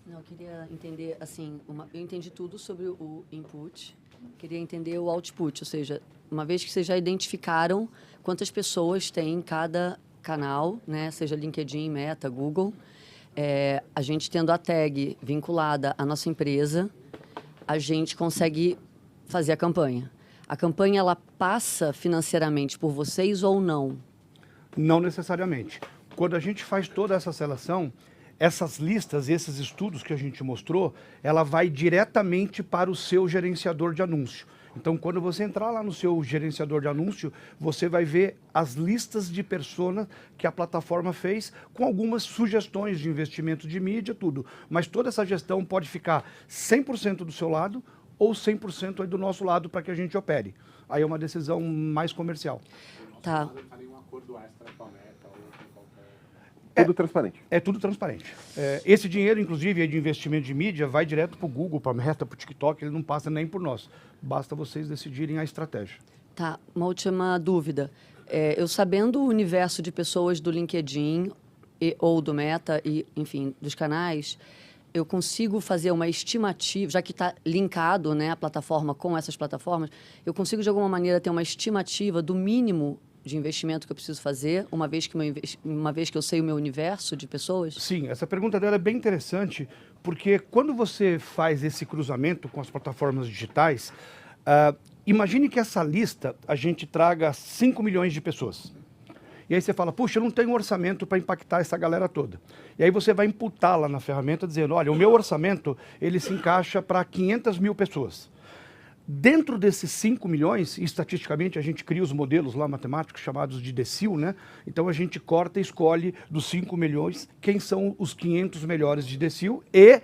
Não, eu queria entender, assim, eu entendi tudo sobre o input, queria entender o output, ou seja, uma vez que vocês já identificaram quantas pessoas tem em cada canal, né, seja LinkedIn, Meta, Google, a gente tendo a tag vinculada à nossa empresa, a gente consegue fazer a campanha. A campanha, ela passa financeiramente por vocês ou não? Não necessariamente. Quando a gente faz toda essa seleção, essas listas, esses estudos que a gente mostrou, ela vai diretamente para o seu gerenciador de anúncio. Então, quando você entrar lá no seu gerenciador de anúncio, você vai ver as listas de personas que a plataforma fez, com algumas sugestões de investimento de mídia, tudo. Mas toda essa gestão pode ficar 100% do seu lado ou 100% aí do nosso lado para que a gente opere. Aí é uma decisão mais comercial. Tá. Tudo transparente. É tudo transparente. Esse dinheiro, inclusive, de investimento de mídia, vai direto para o Google, para a Meta, para o TikTok, ele não passa nem por nós. Basta vocês decidirem a estratégia. Tá, uma última dúvida. Eu sabendo o universo de pessoas do LinkedIn ou do Meta, e, enfim, dos canais, eu consigo fazer uma estimativa, já que está linkado, né, a plataforma com essas plataformas, eu consigo, de alguma maneira, ter uma estimativa do mínimo de investimento que eu preciso fazer, uma vez que eu sei o meu universo de pessoas? Sim, essa pergunta dela é bem interessante, porque quando você faz esse cruzamento com as plataformas digitais, imagine que essa lista a gente traga 5 milhões de pessoas. E aí você fala, puxa, eu não tenho orçamento para impactar essa galera toda. E aí você vai imputar lá na ferramenta dizendo, olha, o meu orçamento ele se encaixa para 500 mil pessoas. Dentro desses 5 milhões, estatisticamente, a gente cria os modelos lá matemáticos chamados de decil, né? Então a gente corta e escolhe dos 5 milhões quem são os 500 melhores de decil e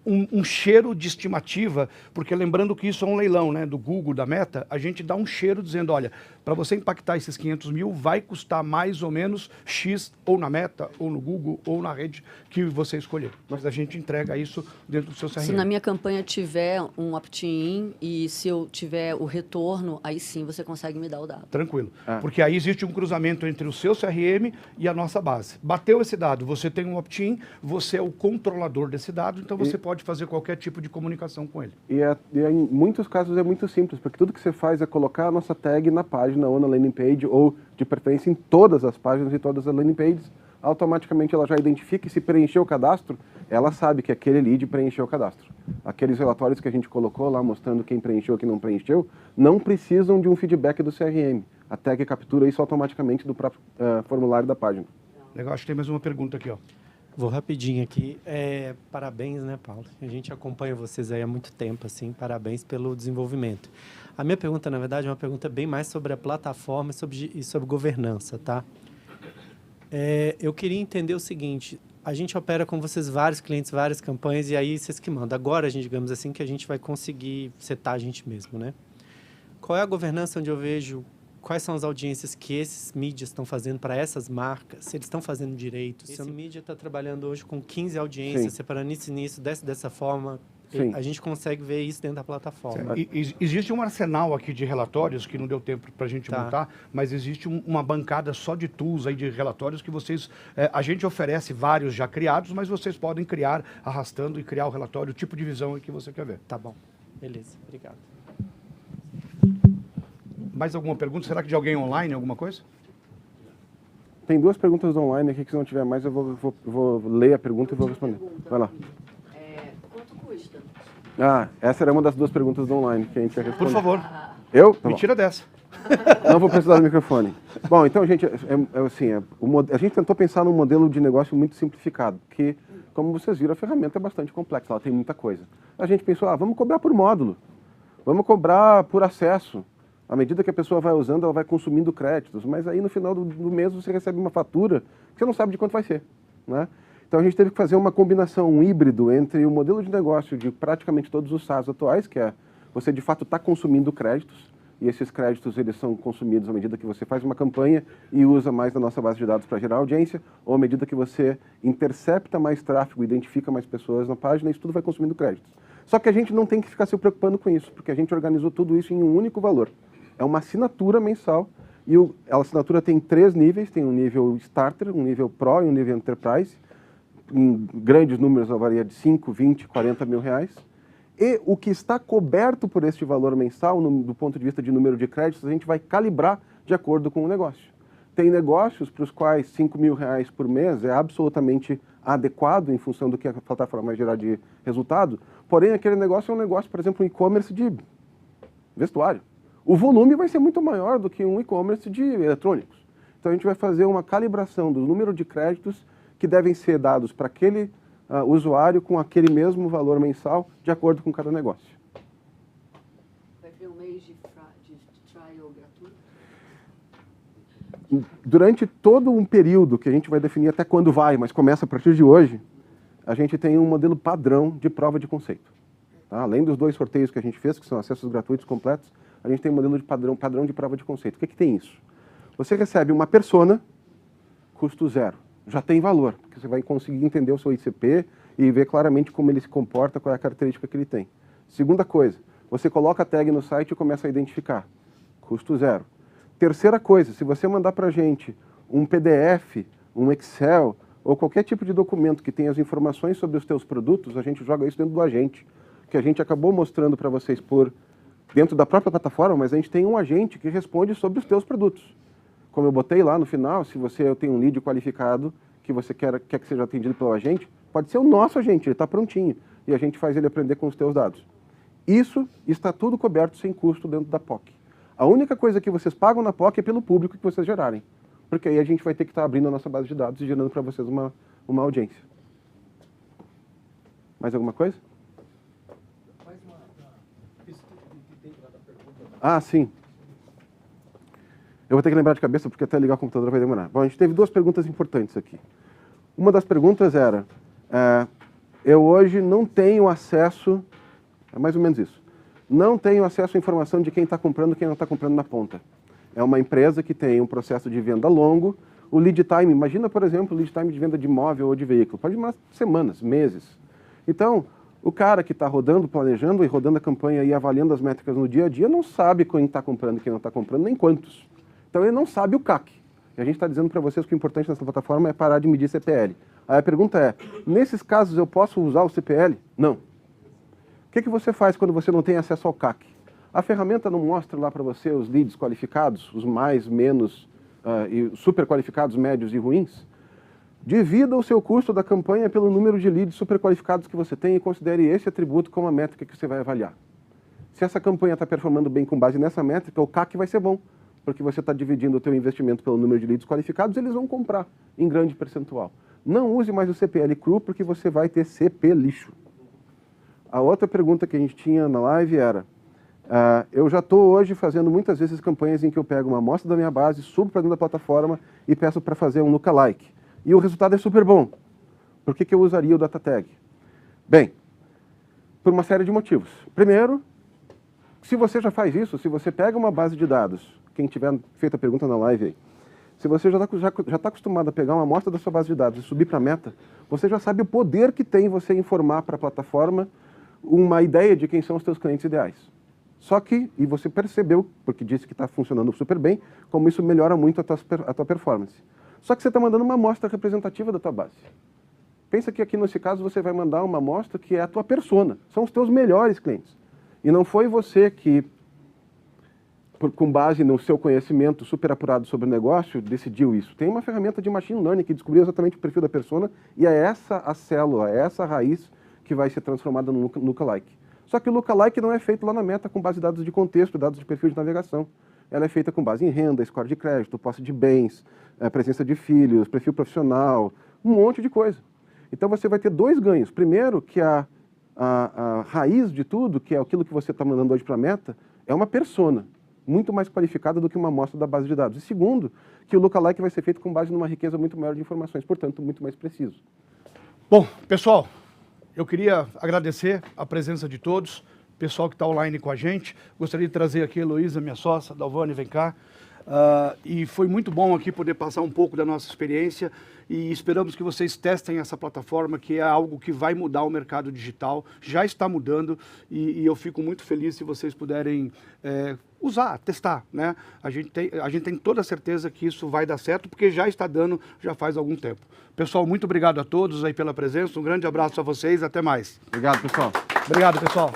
um cheiro de estimativa, porque lembrando que isso é um leilão, né, do Google, da Meta, a gente dá um cheiro dizendo, olha, Para você impactar esses 500 mil, vai custar mais ou menos X, ou na Meta, ou no Google, ou na rede que você escolher. Mas a gente entrega isso dentro do seu CRM. Se na minha campanha tiver um opt-in e se eu tiver o retorno, aí sim você consegue me dar o dado. Tranquilo. Porque aí existe um cruzamento entre o seu CRM e a nossa base. Bateu esse dado, você tem um opt-in, você é o controlador desse dado, então você pode fazer qualquer tipo de comunicação com ele. E em muitos casos é muito simples, porque tudo que você faz é colocar a nossa tag na página ou na landing page, ou de preferência em todas as páginas e todas as landing pages. Automaticamente ela já identifica e se preencheu o cadastro, ela sabe que aquele lead preencheu o cadastro. Aqueles relatórios que a gente colocou lá mostrando quem preencheu e quem não preencheu, não precisam de um feedback do CRM. A tag captura isso automaticamente do próprio formulário da página. Legal, acho que tem mais uma pergunta aqui, ó. Vou rapidinho aqui. Parabéns, né, Paulo? A gente acompanha vocês aí há muito tempo, assim. Parabéns pelo desenvolvimento. A minha pergunta, na verdade, é uma pergunta bem mais sobre a plataforma e sobre governança, tá? Eu queria entender o seguinte: a gente opera com vocês vários clientes, várias campanhas, e aí vocês que mandam. Agora, a gente, digamos assim, que a gente vai conseguir setar a gente mesmo, né? Qual é a governança onde eu vejo quais são as audiências que esses mídias estão fazendo para essas marcas, se eles estão fazendo direito? Esse mídia está trabalhando hoje com 15 audiências, separando isso e nisso, dessa forma. Sim. A gente consegue ver isso dentro da plataforma. Existe um arsenal aqui de relatórios que não deu tempo para a gente montar, mas existe uma bancada só de tools aí de relatórios que vocês... a gente oferece vários já criados, mas vocês podem criar arrastando e criar o relatório, o tipo de visão que você quer ver. Tá bom. Beleza. Obrigado. Mais alguma pergunta? Será que de alguém online, alguma coisa? Tem duas perguntas online aqui que se não tiver mais eu vou ler a pergunta e vou responder. Vai lá. Quanto custa? Essa era uma das duas perguntas do online que a gente ia responder. Por favor, Eu? Tá me bom. tira dessa. Não vou precisar do microfone. Bom, então, gente, a gente tentou pensar num modelo de negócio muito simplificado, que, como vocês viram, a ferramenta é bastante complexa, ela tem muita coisa. A gente pensou, vamos cobrar por módulo, vamos cobrar por acesso. À medida que a pessoa vai usando, ela vai consumindo créditos, mas aí no final do mês você recebe uma fatura que você não sabe de quanto vai ser, né? Então a gente teve que fazer uma combinação, um híbrido entre o modelo de negócio de praticamente todos os SaaS atuais, que é você de fato está consumindo créditos, e esses créditos eles são consumidos à medida que você faz uma campanha e usa mais da nossa base de dados para gerar audiência, ou à medida que você intercepta mais tráfego, identifica mais pessoas na página, isso tudo vai consumindo créditos. Só que a gente não tem que ficar se preocupando com isso, porque a gente organizou tudo isso em um único valor. É uma assinatura mensal, e a assinatura tem 3 níveis, tem um nível Starter, um nível Pro e um nível Enterprise. Em grandes números, ela varia de 5, 20, 40 mil reais. E o que está coberto por este valor mensal, do ponto de vista de número de créditos, a gente vai calibrar de acordo com o negócio. Tem negócios para os quais 5 mil reais por mês é absolutamente adequado em função do que a plataforma vai gerar de resultado, porém aquele negócio é um negócio, por exemplo, um e-commerce de vestuário. O volume vai ser muito maior do que um e-commerce de eletrônicos. Então a gente vai fazer uma calibração do número de créditos que devem ser dados para aquele usuário com aquele mesmo valor mensal, de acordo com cada negócio. Vai ter um mês de trial gratuito? Durante todo um período, que a gente vai definir até quando vai, mas começa a partir de hoje, a gente tem um modelo padrão de prova de conceito. Tá? Além dos 2 sorteios que a gente fez, que são acessos gratuitos completos, a gente tem um modelo de padrão de prova de conceito. O que tem isso? Você recebe uma persona, custo 0. Já tem valor, porque você vai conseguir entender o seu ICP e ver claramente como ele se comporta, qual é a característica que ele tem. Segunda coisa, você coloca a tag no site e começa a identificar. Custo 0. Terceira coisa, se você mandar para a gente um PDF, um Excel ou qualquer tipo de documento que tenha as informações sobre os teus produtos, a gente joga isso dentro do agente, que a gente acabou mostrando para vocês dentro da própria plataforma, mas a gente tem um agente que responde sobre os teus produtos. Como eu botei lá no final, se você tem um lead qualificado que você quer que seja atendido pelo agente, pode ser o nosso agente, ele está prontinho, e a gente faz ele aprender com os teus dados. Isso está tudo coberto sem custo dentro da POC. A única coisa que vocês pagam na POC é pelo público que vocês gerarem, porque aí a gente vai ter que estar abrindo a nossa base de dados e gerando para vocês uma audiência. Mais alguma coisa? Sim. Eu vou ter que lembrar de cabeça, porque até ligar o computador vai demorar. Bom, a gente teve 2 perguntas importantes aqui. Uma das perguntas era, eu hoje não tenho acesso, é mais ou menos isso, não tenho acesso à informação de quem está comprando e quem não está comprando na ponta. É uma empresa que tem um processo de venda longo. O lead time, imagina, por exemplo, o lead time de venda de imóvel ou de veículo. Pode demorar semanas, meses. Então, o cara que está rodando, planejando e rodando a campanha e avaliando as métricas no dia a dia não sabe quem está comprando e quem não está comprando, nem quantos. Então, ele não sabe o CAC. E a gente está dizendo para vocês que o importante nessa plataforma é parar de medir CPL. Aí a pergunta é, nesses casos eu posso usar o CPL? Não. O que você faz quando você não tem acesso ao CAC? A ferramenta não mostra lá para você os leads qualificados, os mais, menos, e super qualificados, médios e ruins? Divida o seu custo da campanha pelo número de leads super qualificados que você tem e considere esse atributo como a métrica que você vai avaliar. Se essa campanha está performando bem com base nessa métrica, o CAC vai ser bom, porque você está dividindo o teu investimento pelo número de leads qualificados, eles vão comprar em grande percentual. Não use mais o CPL cru, porque você vai ter CP lixo. A outra pergunta que a gente tinha na live era, eu já estou hoje fazendo muitas vezes campanhas em que eu pego uma amostra da minha base, subo para dentro da plataforma e peço para fazer um lookalike. E o resultado é super bom. Por que eu usaria o data tag? Bem, por uma série de motivos. Primeiro, se você já faz isso, se você pega uma base de dados, quem tiver feito a pergunta na live aí, se você já está acostumado a pegar uma amostra da sua base de dados e subir para a meta, você já sabe o poder que tem você informar para a plataforma uma ideia de quem são os seus clientes ideais. Só que, e você percebeu, porque disse que está funcionando super bem, como isso melhora muito a tua performance. Só que você está mandando uma amostra representativa da tua base. Pensa que aqui nesse caso você vai mandar uma amostra que é a tua persona, são os teus melhores clientes. E não foi você que, com base no seu conhecimento super apurado sobre o negócio, decidiu isso. Tem uma ferramenta de machine learning que descobriu exatamente o perfil da persona e é essa a célula, é essa a raiz que vai ser transformada no lookalike. Só que o lookalike não é feito lá na Meta com base em dados de contexto, dados de perfil de navegação. Ela é feita com base em renda, score de crédito, posse de bens, presença de filhos, perfil profissional, um monte de coisa. Então você vai ter dois ganhos. Primeiro, que a raiz de tudo, que é aquilo que você está mandando hoje para a Meta, é uma persona muito mais qualificada do que uma amostra da base de dados. E segundo, que o lookalike vai ser feito com base numa riqueza muito maior de informações, portanto, muito mais preciso. Bom, pessoal, eu queria agradecer a presença de todos, pessoal que está online com a gente. Gostaria de trazer aqui a Heloísa, minha sócia, Dalvane, vem cá. E foi muito bom aqui poder passar um pouco da nossa experiência e esperamos que vocês testem essa plataforma, que é algo que vai mudar o mercado digital, já está mudando e eu fico muito feliz se vocês puderem usar, testar, né? A gente tem toda a certeza que isso vai dar certo, porque já está dando, já faz algum tempo. Pessoal, muito obrigado a todos aí pela presença, um grande abraço a vocês, até mais. Obrigado, pessoal. Obrigado, pessoal.